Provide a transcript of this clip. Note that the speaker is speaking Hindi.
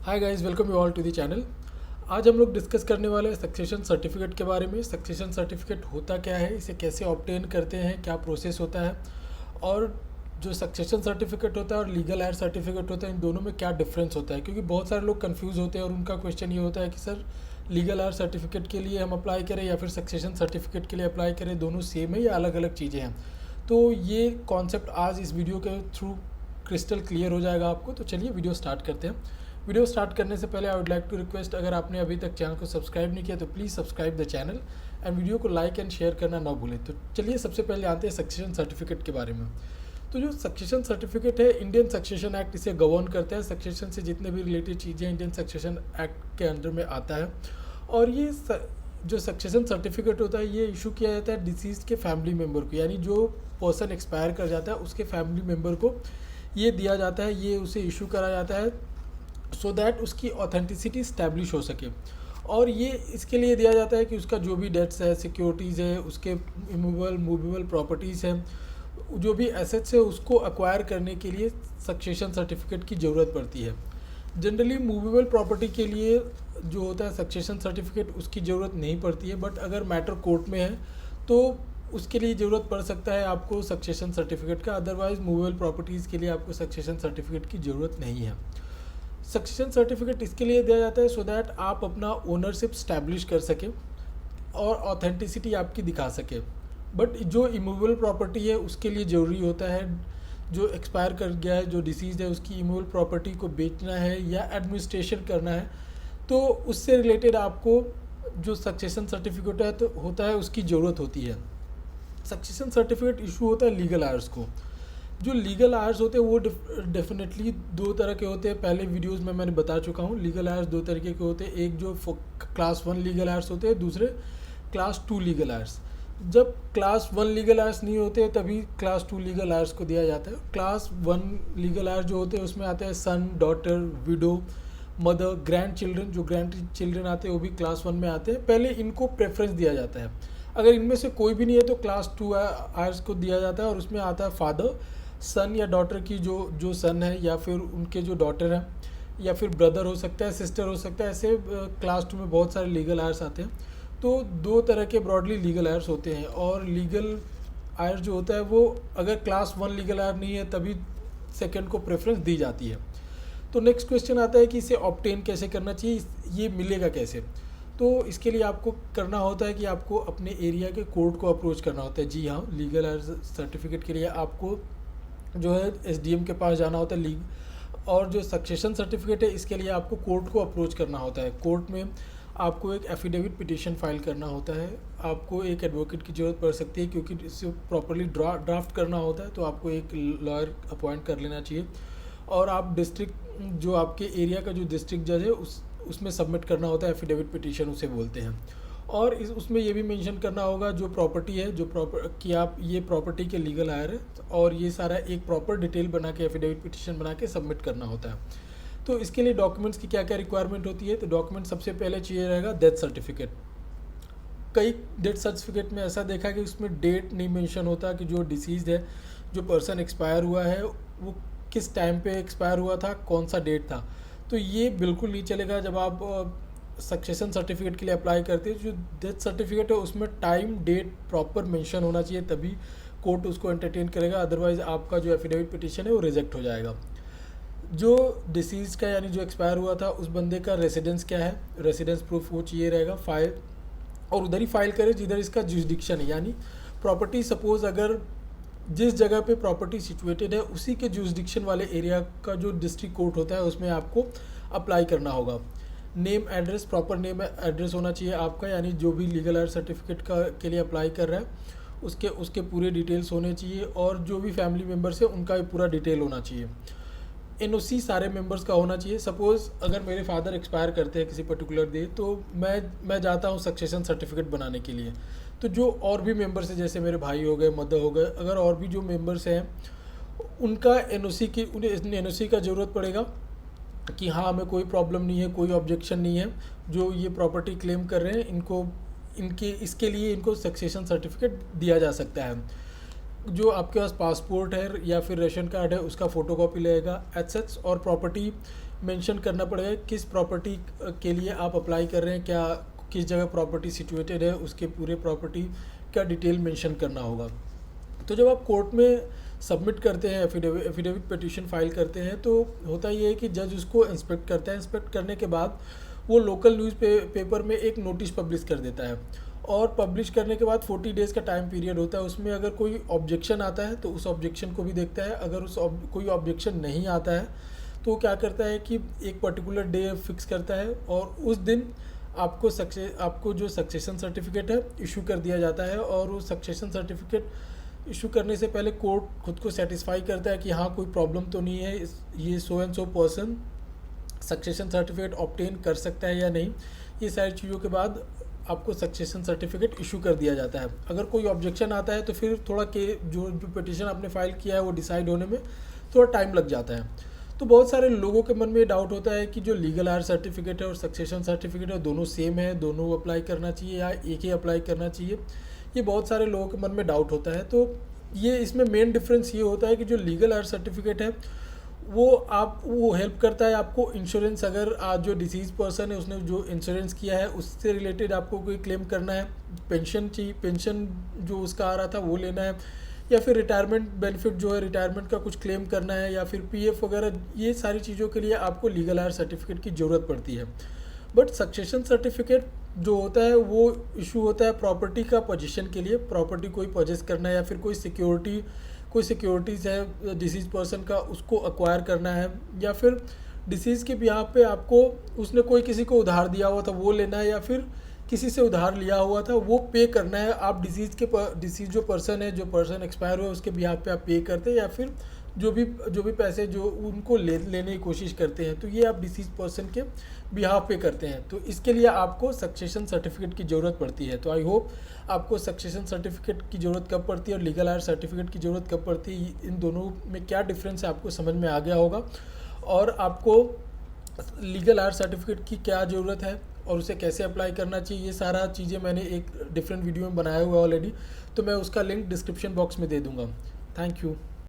Hi guys, welcome you all to the channel. आज हम लोग डिस्कस करने वाले हैं सक्सेशन सर्टिफिकेट के बारे में। सक्सेशन सर्टिफिकेट होता क्या है, इसे कैसे ऑब्टेन करते हैं, क्या प्रोसेस होता है, और जो सक्सेशन सर्टिफिकेट होता है और लीगल हायर सर्टिफिकेट होता है, इन दोनों में क्या डिफरेंस होता है। क्योंकि बहुत सारे लोग कंफ्यूज होते हैं और उनका क्वेश्चन ये होता है कि सर लीगल हायर सर्टिफिकेट के लिए हम अप्लाई करें या फिर सक्सेशन सर्टिफिकेट के लिए अप्लाई करें, दोनों सेम है या अलग अलग चीज़ें हैं। तो ये कॉन्सेप्ट आज इस वीडियो के थ्रू क्रिस्टल क्लियर हो जाएगा आपको। तो चलिए वीडियो स्टार्ट करते हैं। वीडियो स्टार्ट करने से पहले I would like to request, अगर आपने अभी तक चैनल को सब्सक्राइब नहीं किया तो please subscribe the channel and video को लाइक एंड शेयर करना ना भूलें। तो चलिए सबसे पहले आते हैं सक्सेशन सर्टिफिकेट के बारे में। तो जो सक्सेशन सर्टिफिकेट है, इंडियन सक्सेशन एक्ट इसे गवर्न करता है। सक्सेशन से जितने भी रिलेटेड चीज़ें इंडियन सक्सेशन एक्ट के अंडर में आता है। और ये जो सक्सेशन सर्टिफिकेट होता है ये इशू किया जाता है डिसीज के फैमिली मेम्बर को, यानी जो पर्सन एक्सपायर कर जाता है उसके फैमिली मेम्बर को ये दिया जाता है, ये उसे इशू करा जाता है सो दैट उसकी ऑथेंटिसिटी इस्टेब्लिश हो सके। और ये इसके लिए दिया जाता है कि उसका जो भी डेट्स है, सिक्योरिटीज़ है, उसके इमूवेबल मूवेबल प्रॉपर्टीज़ हैं, जो भी एसेट्स है उसको एक्वायर करने के लिए सक्सेशन सर्टिफिकेट की ज़रूरत पड़ती है। जनरली मूवेबल प्रॉपर्टी के लिए जो होता है सक्सेशन सर्टिफिकेट, उसकी ज़रूरत नहीं पड़ती है, बट अगर मैटर कोर्ट में है तो उसके लिए ज़रूरत पड़ सकता है आपको सक्सेशन सर्टिफिकेट का। अदरवाइज मूवेबल प्रॉपर्टीज़ के लिए आपको सक्सेशन सर्टिफिकेट की ज़रूरत नहीं है। सक्सेशन सर्टिफिकेट इसके लिए दिया जाता है सो दैट आप अपना ओनरशिप स्टैब्लिश कर सकें और ऑथेंटिसिटी आपकी दिखा सके। बट जो इमूवेबल प्रॉपर्टी है उसके लिए ज़रूरी होता है, जो एक्सपायर कर गया है, जो डिसीज है, उसकी इमूवेबल प्रॉपर्टी को बेचना है या एडमिनिस्ट्रेशन करना है, तो उससे रिलेटेड आपको जो सक्सेशन सर्टिफिकेट है तो होता है उसकी ज़रूरत होती है। सक्सेशन सर्टिफिकेट इशू होता है लीगल आयर्स को। जो लीगल आयर्स होते हैं वो डेफिनेटली दो तरह के होते हैं। पहले वीडियोस में मैंने बता चुका हूँ, लीगल आयर्स दो तरीके के होते हैं। एक जो क्लास 1 लीगल आयर्स होते हैं, दूसरे क्लास 2 लीगल आयर्स। जब क्लास 1 लीगल आयर्स नहीं होते तभी क्लास 2 लीगल आयर्स को दिया जाता है। क्लास 1 लीगल आयर्स जो होते हैं उसमें आते हैं son, daughter, widow, mother, grandchildren. जो ग्रैंड चिल्ड्रन आते हैं वो भी क्लास 1 में आते हैं। पहले इनको प्रेफरेंस दिया जाता है। अगर इनमें से कोई भी नहीं है तो क्लास 2 आयर्स को दिया जाता है, और उसमें आता है फादर, सन या डॉटर की जो सन है, या फिर उनके जो डॉटर हैं, या फिर ब्रदर हो सकता है, सिस्टर हो सकता है। ऐसे क्लास 2 में बहुत सारे लीगल आयर्स आते हैं। तो दो तरह के ब्रॉडली लीगल आयर्स होते हैं। और लीगल आयर जो होता है वो अगर क्लास 1 लीगल आयर नहीं है तभी सेकंड को प्रेफरेंस दी जाती है। तो नेक्स्ट क्वेश्चन आता है कि इसे ऑब्टेन कैसे करना चाहिए, ये मिलेगा कैसे। तो इसके लिए आपको करना होता है कि आपको अपने एरिया के कोर्ट को अप्रोच करना होता है। जी हाँ, लीगल आयर सर्टिफिकेट के लिए आपको जो है एसडीएम के पास जाना होता है लीग। और जो सक्सेशन सर्टिफिकेट है इसके लिए आपको कोर्ट को अप्रोच करना होता है। कोर्ट में आपको एक एफिडेविट पिटीशन फाइल करना होता है। आपको एक एडवोकेट की ज़रूरत पड़ सकती है क्योंकि इसे प्रॉपरली ड्राफ्ट करना होता है, तो आपको एक लॉयर अपॉइंट कर लेना चाहिए। और आप डिस्ट्रिक्ट जो आपके एरिया का जो डिस्ट्रिक्ट जज है उसमें सबमिट करना होता है एफिडेविट पिटीशन उसे बोलते हैं। और उसमें ये भी मेंशन करना होगा जो प्रॉपर्टी है, कि आप ये प्रॉपर्टी के लीगल आयर है, और ये सारा एक प्रॉपर डिटेल बना के एफिडेविट पिटीशन बना के सबमिट करना होता है। तो इसके लिए डॉक्यूमेंट्स की क्या क्या रिक्वायरमेंट होती है। तो डॉक्यूमेंट सबसे पहले चाहिए रहेगा डेथ सर्टिफिकेट। कई डेथ सर्टिफिकेट में ऐसा देखा कि उसमें डेट नहीं मेंशन होता कि जो डिसीज है, जो पर्सन एक्सपायर हुआ है वो किस टाइम पे एक्सपायर हुआ था, कौन सा डेट था। तो ये बिल्कुल नहीं चलेगा जब आप सक्सेशन सर्टिफिकेट के लिए अप्लाई करते हैं। जो डेथ सर्टिफिकेट है उसमें टाइम, डेट प्रॉपर मेंशन होना चाहिए, तभी कोर्ट उसको एंटरटेन करेगा। अदरवाइज़ आपका जो एफिडेविट पिटीशन है वो रिजेक्ट हो जाएगा। जो डिसीज़ का यानी जो एक्सपायर हुआ था उस बंदे का रेसिडेंस क्या है, रेसिडेंस प्रूफ वो चाहिए रहेगा फाइल। और उधर ही फाइल करें जिधर इसका जुरिडिक्शन है, यानी प्रॉपर्टी सपोज अगर जिस जगह पे प्रॉपर्टी सिचुएटेड है उसी के जुरिडिक्शन वाले एरिया का जो डिस्ट्रिक्ट कोर्ट होता है उसमें आपको अप्लाई करना होगा। Name, address, proper name address होना चाहिए आपका, यानी जो भी लीगल आयर सर्टिफिकेट के लिए अप्लाई कर रहा है उसके पूरे डिटेल्स होने चाहिए। और जो भी फैमिली मेम्बर्स है उनका भी पूरा डिटेल होना चाहिए। एनओसी सारे मेंबर्स का होना चाहिए। सपोज़ अगर मेरे फादर एक्सपायर करते हैं किसी पर्टिकुलर डे, तो मैं जाता हूँ सक्सेशन सर्टिफिकेट बनाने के लिए। तो जो और भी मेंबर्स हैं, जैसे मेरे भाई हो गए, मदर हो गए, अगर और भी जो मेंबर्स हैं उनका उन्हें एनओसी का ज़रूरत पड़ेगा कि हाँ हमें कोई प्रॉब्लम नहीं है, कोई ऑब्जेक्शन नहीं है, जो ये प्रॉपर्टी क्लेम कर रहे हैं इसके लिए इनको सक्सेशन सर्टिफिकेट दिया जा सकता है। जो आपके पास पासपोर्ट है या फिर रेशन कार्ड है उसका फ़ोटोकॉपी लगेगा। एसेट्स और प्रॉपर्टी मेंशन करना पड़ेगा किस प्रॉपर्टी के लिए आप अप्लाई कर रहे हैं, क्या किस जगह प्रॉपर्टी सिचुएटेड है, उसके पूरे प्रॉपर्टी का डिटेल मेंशन करना होगा। तो जब आप कोर्ट में सबमिट करते हैं, एफिडेविट पिटीशन फाइल करते हैं, तो होता ये है कि जज उसको इंस्पेक्ट करता है। इंस्पेक्ट करने के बाद वो लोकल न्यूज़ पेपर में एक नोटिस पब्लिश कर देता है, और पब्लिश करने के बाद 40 डेज़ का टाइम पीरियड होता है। उसमें अगर कोई ऑब्जेक्शन आता है तो उस ऑब्जेक्शन को भी देखता है। अगर कोई ऑब्जेक्शन नहीं आता है तो वो क्या करता है कि एक पर्टिकुलर डे फिक्स करता है, और उस दिन आपको जो सक्सेशन सर्टिफिकेट है इशू कर दिया जाता है। और वो सक्सेशन सर्टिफिकेट इशू करने से पहले कोर्ट खुद को सेटिस्फाई करता है कि हाँ, कोई प्रॉब्लम तो नहीं है, ये so and so person succession certificate obtain कर सकता है या नहीं। ये सारी चीज़ों के बाद आपको सक्सेशन सर्टिफिकेट इशू कर दिया जाता है। अगर कोई ऑब्जेक्शन आता है तो फिर थोड़ा जो पिटीशन आपने फाइल किया है वो डिसाइड होने में थोड़ा टाइम लग जाता है। तो बहुत सारे लोगों के मन में डाउट होता है कि जो लीगल हायर सर्टिफिकेट है और सक्सेशन सर्टिफिकेट है दोनों सेम है, दोनों अप्लाई करना चाहिए या एक ही अप्लाई करना चाहिए। ये बहुत सारे लोगों के मन में डाउट होता है। तो ये इसमें मेन डिफरेंस ये होता है कि जो लीगल हायर सर्टिफिकेट है वो हेल्प करता है आपको इंश्योरेंस। अगर आज जो डिसीज पर्सन है उसने जो इंश्योरेंस किया है उससे रिलेटेड आपको कोई क्लेम करना है, पेंशन चाहिए, पेंशन जो उसका आ रहा था वो लेना है, या फिर रिटायरमेंट बेनिफिट जो है रिटायरमेंट का कुछ क्लेम करना है, या फिर पीएफ वगैरह, ये सारी चीज़ों के लिए आपको लीगल हायर सर्टिफिकेट की ज़रूरत पड़ती है। बट सक्सेशन सर्टिफिकेट जो होता है वो इशू होता है प्रॉपर्टी का पोजीशन के लिए। प्रॉपर्टी कोई पोजेस करना है, या फिर कोई सिक्योरिटीज़ है डिसीज पर्सन का, उसको अक्वायर करना है, या फिर डिसीज़ के बिहाफ पे आपको उसने कोई किसी को उधार दिया हुआ था वो लेना है, या फिर किसी से उधार लिया हुआ था वो पे करना है। आप डिसीज जो पर्सन एक्सपायर हुआ उसके बिहाफ पे आप पे करते हैं, या फिर जो भी पैसे जो उनको लेने की कोशिश करते हैं, तो ये आप डिसीज पर्सन के बिहाफ पे करते हैं। तो इसके लिए आपको सक्सेशन सर्टिफिकेट की ज़रूरत पड़ती है। तो आई होप आपको सक्सेशन सर्टिफिकेट की ज़रूरत कब पड़ती है और लीगल हायर सर्टिफिकेट की ज़रूरत कब पड़ती है, इन दोनों में क्या डिफरेंस है आपको समझ में आ गया होगा, और आपको लीगल हायर सर्टिफिकेट की क्या ज़रूरत है और उसे कैसे अप्लाई करना चाहिए, ये सारा चीज़ें मैंने एक डिफरेंट वीडियो में बनाया हुआ है ऑलरेडी। तो मैं उसका लिंक डिस्क्रिप्शन बॉक्स में दे दूँगा। Thank you.